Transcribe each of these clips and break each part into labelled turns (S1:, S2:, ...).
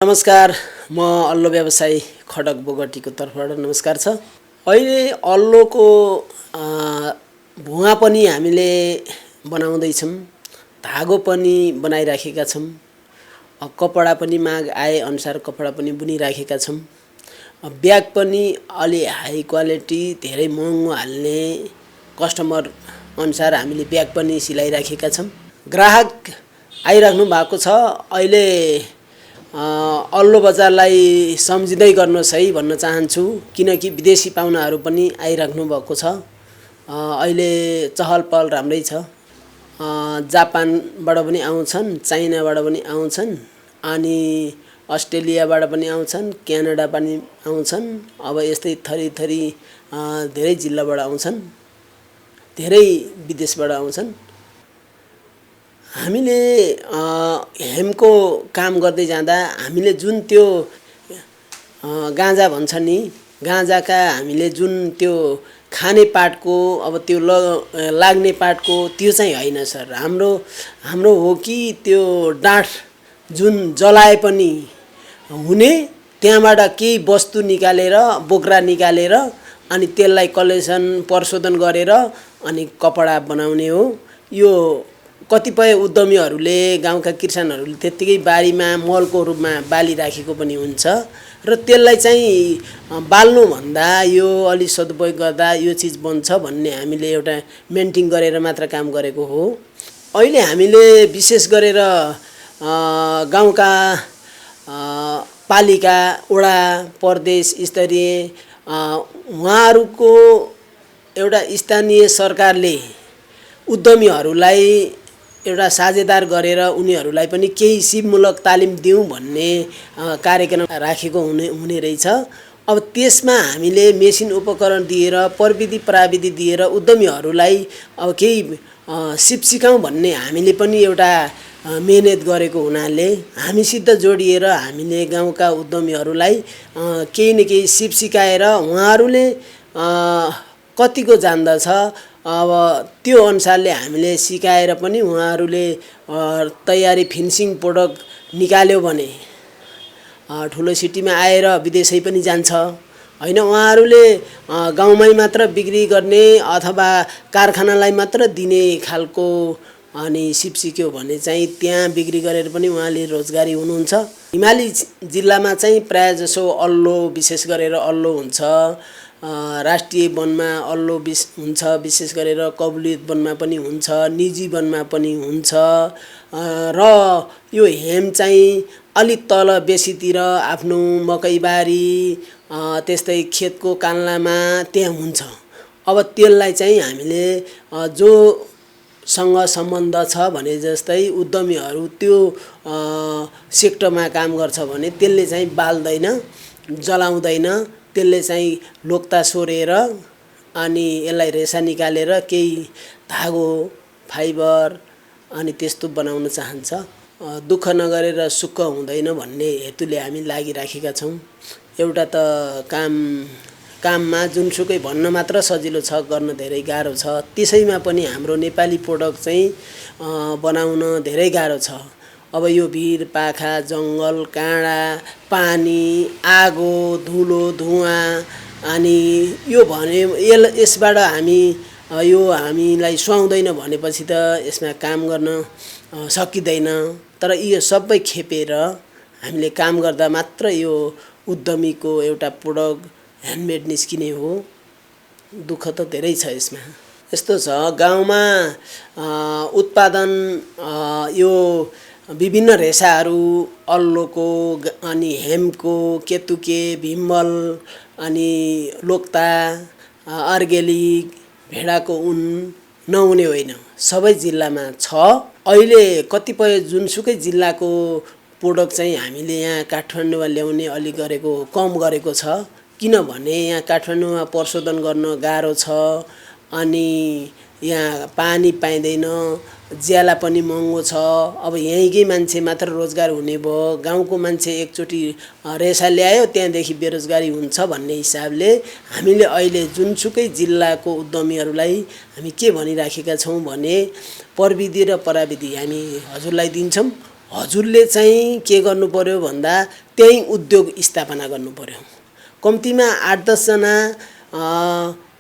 S1: नमस्कार। म अल्लो व्यवसायी खडक बोगटीको तर्फबाट नमस्कार छ। अहिले अल्लोको भुवा पनि हामीले बनाउँदैछौँ, धागो पनि बनाइराखेका छौँ, कपडा पनि माग आए अनुसार कपडा पनि बुनिराखेका छौँ। ब्याग पनि अलि हाई क्वालिटी धेरै महँगो हाल्ने कस्टमर अनुसार हामीले ब्याग पनि सिलाइराखेका छौँ। ग्राहक आइराख्नु भएको छ। अहिले अल्लो बजारलाई सम्झिँदै गर्नुहोस् है भन्न चाहन्छु, किनकि विदेशी पाहुनाहरू पनि आइराख्नु भएको छ। अहिले चहल पहल राम्रै छ। जापानबाट पनि आउँछन्, चाइनाबाट पनि आउँछन्, अनि अस्ट्रेलियाबाट पनि आउँछन्, क्यानाडा पनि आउँछन्। अब यस्तै थरी थरी धेरै जिल्लाबाट आउँछन्, धेरै विदेशबाट आउँछन्। हामीले हेमको काम गर्दै जाँदा हामीले जुन त्यो गाँजा भन्छ नि, गाँजाका हामीले जुन त्यो खाने पाटको अब त्यो लाग्ने पाटको त्यो चाहिँ होइन सर। हाम्रो हो कि त्यो डाँठ जुन जलाए पनि हुने, त्यहाँबाट केही वस्तु निकालेर बोक्रा निकालेर अनि त्यसलाई कलेक्सन प्रशोधन गरेर अनि कपडा बनाउने हो। यो कतिपय उद्यमीहरूले, गाउँका किसानहरूले त्यत्तिकै बारीमा मलको रूपमा बालिराखेको पनि हुन्छ र त्यसलाई चाहिँ बाल्नुभन्दा यो अलि सदुपयोग गर्दा यो चिज बन्छ भन्ने हामीले एउटा मेन्टेन गरेर मात्र काम गरेको हो। अहिले हामीले विशेष गरेर गाउँका पालिका, वडा, प्रदेश स्तरीय उहाँहरूको एउटा स्थानीय सरकारले उद्यमीहरूलाई एउटा साझेदार गरेर उनीहरूलाई पनि केही सिपमूलक तालिम दिउँ भन्ने कार्यक्रम राखेको हुने रहेछ। अब त्यसमा हामीले मेसिन उपकरण दिएर, प्रविधि प्राविधि दिएर उद्यमीहरूलाई अब केही सिप सिकाउँ भन्ने हामीले पनि एउटा मेहनत गरेको हुनाले हामीसित जोडिएर हामीले गाउँका उद्यमीहरूलाई केही न केही सिप सिकाएर उहाँहरूले कतिको जान्दछ अब त्यो अनुसारले हामीले सिकाएर पनि उहाँहरूले तयारी फिनिसिङ प्रोडक्ट निकाल्यो भने ठुलो सिटीमा आएर विदेशै पनि जान्छ होइन। उहाँहरूले गाउँमै मात्र बिक्री गर्ने अथवा कारखानालाई मात्र दिने खालको अनि सिप सिक्यो भने चाहिँ त्यहाँ बिक्री गरेर पनि उहाँले रोजगारी हुनुहुन्छ। हिमाली जिल्लामा चाहिँ प्रायः जसो अल्लो, विशेष गरेर अल्लो हुन्छ। राष्ट्रिय वनमा अल्लो हुन्छ, विशेष गरेर कबुलियत वनमा पनि हुन्छ, निजी वनमा पनि हुन्छ र यो हेम चाहिँ अलिक तल बेसीतिर आफ्नो मकैबारी त्यस्तै खेतको कान्लामा त्यहाँ हुन्छ। अब त्यसलाई चाहिँ हामीले जोसँग सम्बन्ध छ भने जस्तै उद्यमीहरू त्यो सेक्टरमा काम गर्छ भने त्यसले चाहिँ बाल्दैन, जलाउँदैन, त्यसले चाहिँ लोक्ता सोरेर अनि यसलाई रेसा निकालेर केही धागो, फाइबर अनि त्यस्तो बनाउन चाहन्छ। दुःख नगरेर सुख हुँदैन भन्ने हेतुले हामी लागिराखेका छौँ। एउटा त काममा जुनसुकै भन्न मात्र सजिलो छ, गर्न धेरै गाह्रो छ। त्यसैमा पनि हाम्रो नेपाली प्रोडक्ट चाहिँ बनाउन धेरै गाह्रो छ। अब यो भिर, पाखा, जङ्गल, काँडा, पानी, आगो, धुलो, धुवाँ अनि यो भने यसबाट हामीलाई सुहाउँदैन भनेपछि त यसमा काम गर्न सकिँदैन। तर यो सबै खेपेर हामीले काम गर्दा मात्र यो उद्यमीको एउटा प्रोडक्ट ह्यान्डमेड निस्किने हो। दुःख त धेरै छ यसमा। यस्तो छ, गाउँमा उत्पादन यो विभिन्न रेसाहरू अल्लोको अनि हेमको, केतुके, भिमल अनि लोक्ता, अर्गेनिक, भेडाको ऊन नहुने होइन, सबै जिल्लामा छ। अहिले कतिपय जुनसुकै जिल्लाको प्रोडक्ट चाहिँ हामीले यहाँ काठमाडौँमा ल्याउने अलि गरेको कम गरेको छ, किनभने यहाँ काठमाडौँमा प्रशोधन गर्न गाह्रो छ अनि यहाँ पानी पाइँदैन, ज्याला पनि महँगो छ। अब यहीँकै मान्छे मात्र रोजगार हुने भयो, गाउँको मान्छे एकचोटि रेसा ल्यायो त्यहाँदेखि बेरोजगारी हुन्छ भन्ने हिसाबले हामीले अहिले जुनसुकै जिल्लाको उद्यमीहरूलाई हामी के भनिराखेका छौँ भने प्रविधि र प्राविधि हामी हजुरलाई दिन्छौँ, हजुरले चाहिँ के गर्नु पर्यो भन्दा त्यही उद्योग स्थापना गर्नु पर्यो। कम्तीमा 8-10 जना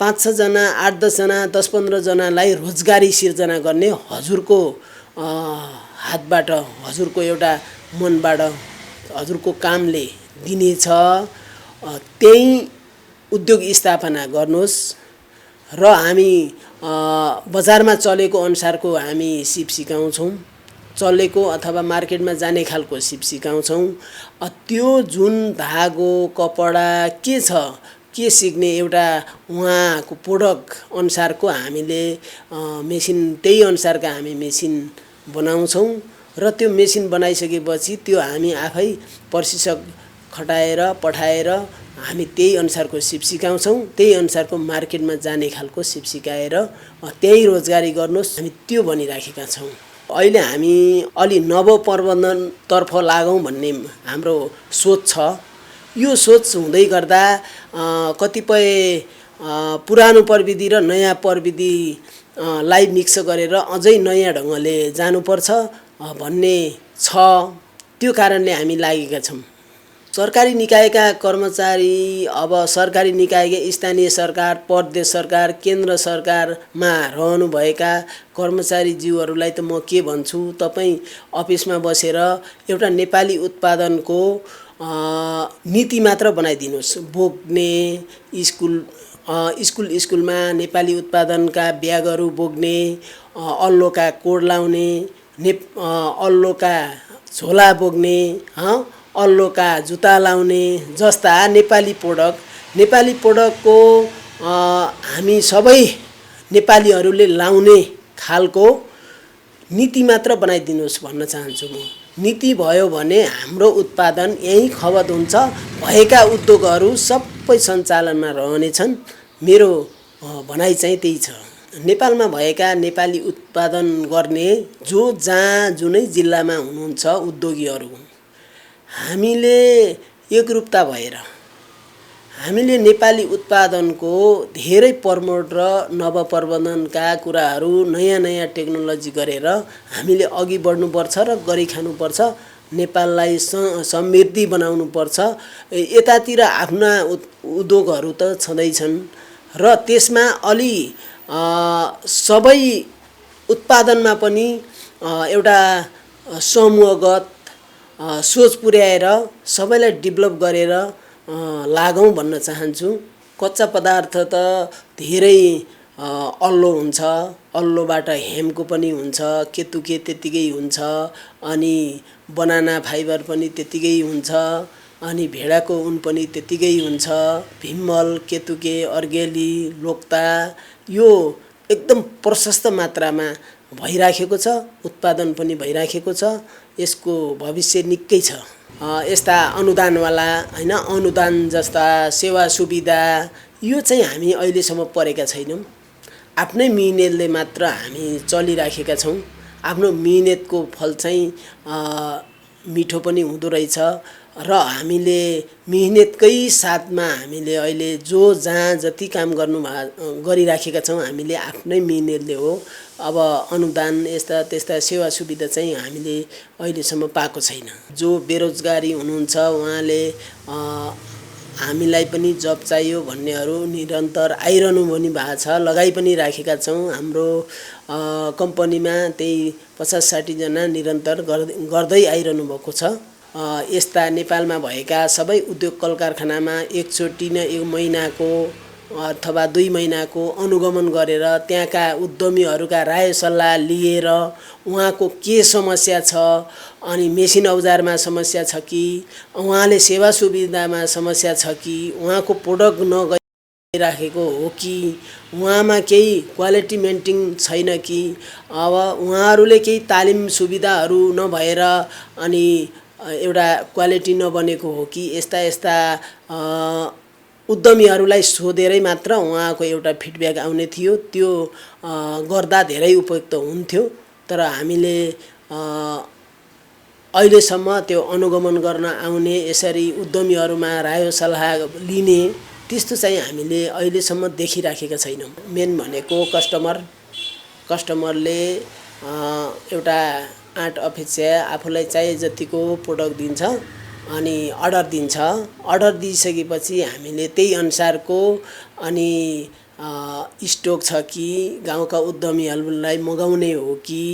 S1: 5-6 जना 8-10 जना 10-15 जनालाई रोजगारी सिर्जना गर्ने हजुरको हातबाट, हजुरको एउटा मनबाट, हजुरको कामले दिनेछ। त्यही उद्योग स्थापना गर्नुहोस् र हामी बजारमा चलेको अनुसारको हामी सिप सिकाउँछौँ, चलेको अथवा मार्केटमा जाने खालको सिप सिकाउँछौँ। त्यो जुन धागो कपडा के छ, के सिक्ने एउटा उहाँको प्रोडक्ट अनुसारको हामीले मेसिन, त्यही अनुसारका हामी मेसिन बनाउँछौँ र त्यो मेसिन बनाइसकेपछि त्यो हामी आफै प्रशिक्षक खटाएर पठाएर हामी त्यही अनुसारको सिप सिकाउँछौँ। त्यही अनुसारको मार्केटमा जाने खालको सिप सिकाएर त्यही रोजगारी गर्नुहोस्, हामी त्यो भनिराखेका छौँ। अहिले हामी अलि नवप्रबन्धनतर्फ लागौँ भन्ने हाम्रो सोच छ। यो सोच हुँदै गर्दा कतिपय पुरानो प्रविधि र नयाँ प्रविधिलाई मिक्स गरेर अझै नयाँ ढङ्गले जानुपर्छ भन्ने छ। त्यो कारणले हामी लागेका छौँ। सरकारी निकायका कर्मचारी, अब सरकारी निकायका स्थानीय सरकार, प्रदेश सरकार, केन्द्र सरकारमा रहनुभएका कर्मचारीज्यूहरूलाई त म के भन्छु, तपाईँ अफिसमा बसेर एउटा नेपाली उत्पादनको नीति मात्र बनाइदिनुहोस्। बोक्ने स्कुलमा नेपाली उत्पादनका ब्यागहरू बोक्ने, अल्लोका कोड लाउने, अल्लोका झोला बोक्ने, अल्लोका जुत्ता लाउने जस्ता नेपाली प्रोडक्टको हामी सबै नेपालीहरूले लाउने खालको नीति मात्र बनाइदिनुहोस् भन्न चाहन्छु म। नीति भयो भने हाम्रो उत्पादन यहीँ खपत हुन्छ, भएका उद्योगहरू सबै सञ्चालनमा रहनेछन्। मेरो भनाइ चाहिँ त्यही छ। नेपालमा भएका नेपाली उत्पादन गर्ने जहाँ जुनै जिल्लामा हुनुहुन्छ उद्योगीहरू, हामीले एकरूपता भएर हामीले नेपाली उत्पादनको धेरै प्रमोट र नवप्रबन्धनका कुराहरू, नयाँ नयाँ टेक्नोलोजी गरेर हामीले अघि बढ्नुपर्छ र गरिखानुपर्छ। नेपाललाई समृद्धि बनाउनुपर्छ। यतातिर आफ्ना उद्योगहरू त छँदैछन् र त्यसमा अलि सबै उत्पादनमा पनि एउटा समूहगत सोच पुर्याएर सबैलाई डेभलप गरेर लागौँ भन्न चाहन्छु। कच्चा पदार्थ त धेरै अल्लो हुन्छ, अल्लोबाट हेमको पनि हुन्छ, केतुके त्यतिकै हुन्छ, अनि बनाना फाइबर पनि त्यतिकै हुन्छ, अनि भेडाको ऊन पनि त्यतिकै हुन्छ, भिमल, केतुके, अर्गेली, लोक्ता यो एकदम प्रशस्त मात्रामा भइराखेको छ, उत्पादन पनि भइराखेको छ। यसको भविष्य निकै छ। यस्ता अनुदानवाला हैन, अनुदान जस्ता सेवा सुविधा यो चाहिँ हामी अहिलेसम्म परेका छैनौँ। आफ्नै मिहिनेतले मात्र हामी चलिराखेका छौँ। आफ्नो मिहिनेतको फल चाहिँ मिठो पनि हुँदो रहेछ र हामीले मिहिनेतकै साथमा हामीले अहिले जहाँ जति काम गरिराखेका छौँ हामीले आफ्नै मिहिनेतले हो। अब अनुदान यस्ता त्यस्ता सेवा सुविधा चाहिँ हामीले अहिलेसम्म पाएको छैन। जो बेरोजगारी हुनुहुन्छ उहाँले हामीलाई पनि जब चाहियो भन्नेहरू निरन्तर आइरहनु पनि भएको छ, लगाइ पनि राखेका छौँ। हाम्रो कम्पनीमा त्यही 50-60 जना निरन्तर गर्दै आइरहनु भएको छ। यस्ता नेपालमा भएका सबै उद्योग कल कारखानामा एकचोटि न 1 महिनाको अथवा 2 महिनाको अनुगमन गरेर त्यहाँका उद्यमीहरूका राय सल्लाह लिएर उहाँको के समस्या छ, अनि मेसिन औजारमा समस्या छ कि, उहाँले सेवा सुविधामा समस्या छ कि, उहाँको प्रोडक्ट नगइराखेको हो कि, उहाँमा केही क्वालिटी मेन्टेन छैन कि, अब उहाँहरूले केही तालिम सुविधाहरू नभएर अनि एउटा क्वालिटी नबनेको हो कि, यस्ता यस्ता उद्यमीहरूलाई सोधेरै मात्र उहाँको एउटा फिडब्याक आउने थियो। त्यो गर्दा धेरै उपयुक्त हुन्थ्यो। तर हामीले अहिलेसम्म त्यो अनुगमन गर्न आउने, यसरी उद्यमीहरूमा राय सल्लाह लिने त्यस्तो चाहिँ हामीले अहिलेसम्म देखिराखेका छैनौँ। मेन भनेको कस्टमरले एउटा आर्ट अफिसिया आफूलाई चाहे जतिको प्रोडक्ट दिन्छ अनि अर्डर दिन्छ। अर्डर दिइसकेपछि हामीले त्यही अनुसारको अनि स्टक छ कि गाउँका उद्यमीहरूलाई मगाउने हो कि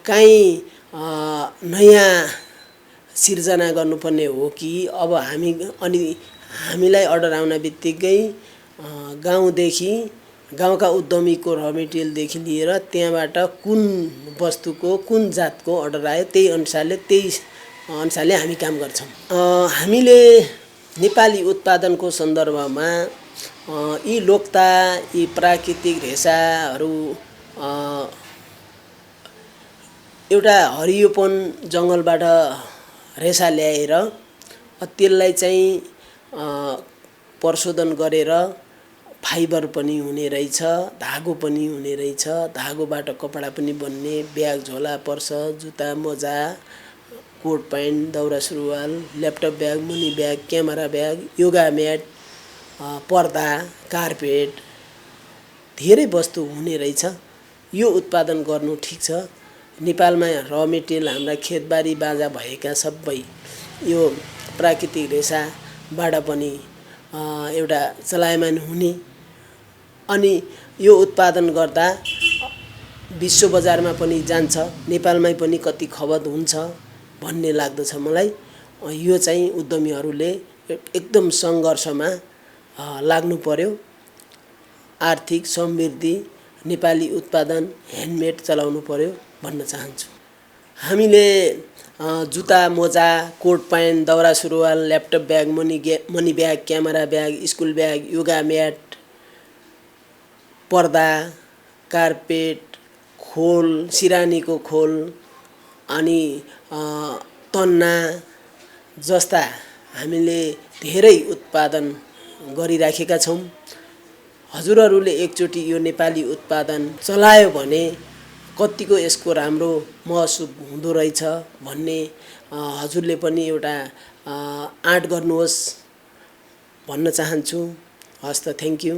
S1: काहीँ नयाँ सिर्जना गर्नुपर्ने हो कि अब हामीलाई अर्डर आउन बित्तिकै गाउँदेखि गाउँका उद्यमीको र मेटेरियलदेखि लिएर त्यहाँबाट कुन वस्तुको कुन जातको अर्डर आयो त्यही अनुसारले हामी काम गर्छौँ। हामीले नेपाली उत्पादनको सन्दर्भमा यी लोकता यी प्राकृतिक रेसाहरू एउटा हरियोपन जङ्गलबाट रेसा ल्याएर त्यसलाई चाहिँ प्रशोधन गरेर फाइबर पनि हुने रहेछ, धागो पनि हुने रहेछ, धागोबाट कपडा पनि बन्ने, ब्याग झोला पर्स जुत्ता मोजा कोट प्यान्ट दौरा सुरुवाल laptop bag money bag camera bag yoga mat पर्दा कार्पेट धेरै वस्तु हुने रहेछ। यो उत्पादन गर्नु ठिक छ। नेपालमा र मेटेरियल हाम्रा खेतबारी बाजा भएका सबै यो प्राकृतिक रेसाबाट पनि एउटा चलायमान हुने अनि यो उत्पादन गर्दा विश्व बजारमा पनि जान्छ, नेपालमै पनि कति खपत हुन्छ भन्ने लाग्दछ मलाई। यो चाहिँ उद्यमीहरूले एकदम सङ्घर्षमा लाग्नु पर्यो। आर्थिक समृद्धि नेपाली उत्पादन ह्यान्डमेड चलाउनु पर्यो भन्न चाहन्छु। हामीले जुत्ता मोजा कोट प्यान्ट दौरा सुरुवाल laptop bag money bag camera bag school bag yoga mat पर्दा कार्पेट खोल सिरानीको खोल अनि तन्ना जस्ता हामीले धेरै उत्पादन गरिराखेका छौँ। हजुरहरूले एकचोटि यो नेपाली उत्पादन चलायो भने कतिको यसको राम्रो महसुस हुँदो रहेछ भन्ने हजुरले पनि एउटा आँट गर्नुहोस् भन्न चाहन्छु। हस् त, थ्याङ्क यू।